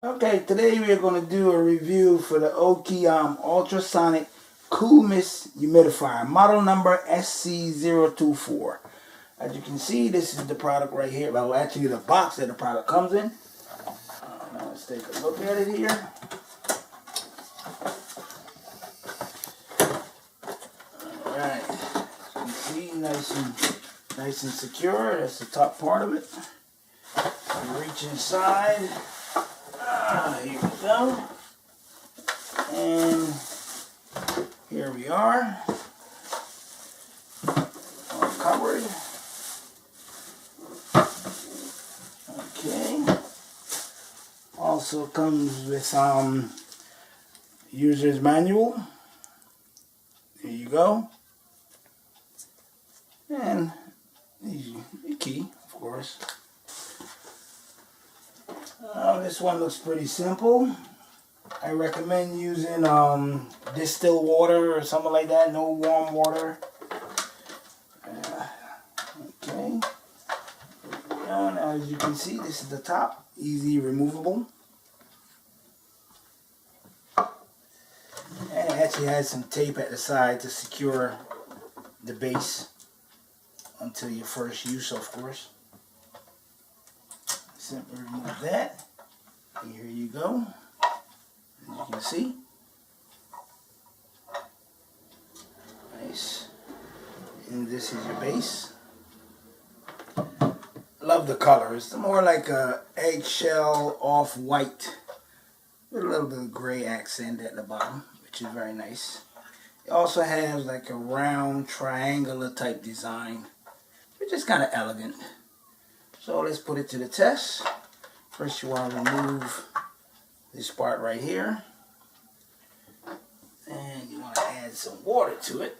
Okay, today we are going to do a review for the AUKEY Ultrasonic Cool Mist Humidifier, model number SC024. As you can see, this is the product right here. Well, actually the box that the product comes in. Now let's take a look at it here. Alright, you can see nice and secure. That's the top part of it. You reach inside. Here we go. And here we are. All covered. Okay. Also comes with user's manual. There you go. And the key, of course. This one looks pretty simple. I recommend using distilled water or something like that, no warm water. Okay. Now, as you can see, this is the top, easy removable. And it actually has some tape at the side to secure the base until your first use, of course. Simply remove that. And here you go. As you can see. Nice. And this is your base. Love the color. It's more like a eggshell off-white with a little bit of gray accent at the bottom, which is very nice. It also has like a round triangular type design, which is kind of elegant. So let's put it to the test. First you want to remove this part right here. And you want to add some water to it.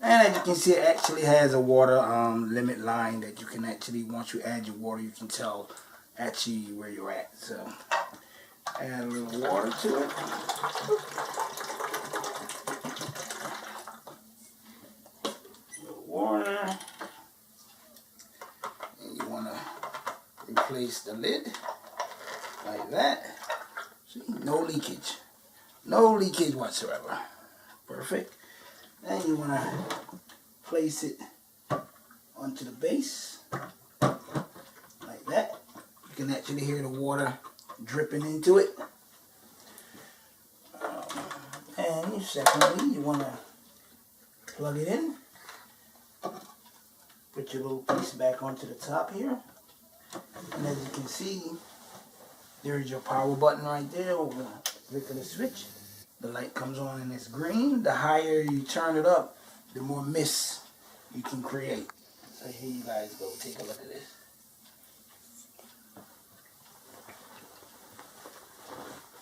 And as you can see, it actually has a water limit line that you can actually, once you add your water, you can tell actually where you're at. So add a little water to it. Water. And you want to replace the lid like that. See, no leakage. No leakage whatsoever. Perfect. Then you want to place it onto the base like that. You can actually hear the water dripping into it. And secondly, you want to plug it in. Put your little piece back onto the top here. And as you can see, there's your power button right there. We're going to click on the switch. The light comes on and it's green. The higher you turn it up, the more mist you can create. So here you guys go. Take a look at this.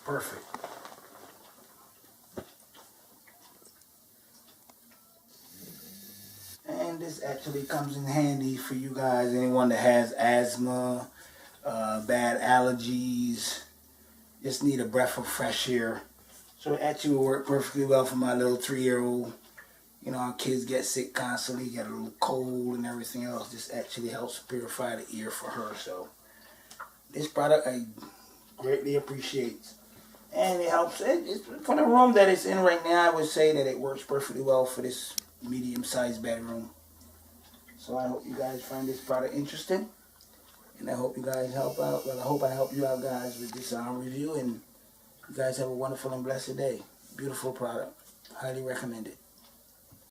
Perfect. And this actually comes in handy for you guys, anyone that has asthma, bad allergies, just need a breath of fresh air. So it actually will work perfectly well for my little 3-year-old. You know, our kids get sick constantly, get a little cold and everything else. This actually helps purify the ear for her. So this product I greatly appreciate. And it helps, for the room that it's in right now, I would say that it works perfectly well for this medium-sized bedroom. So I hope you guys find this product interesting. And I hope you guys help out. Well, I hope I help you out, guys, with this review. And you guys have a wonderful and blessed day. Beautiful product. Highly recommend it.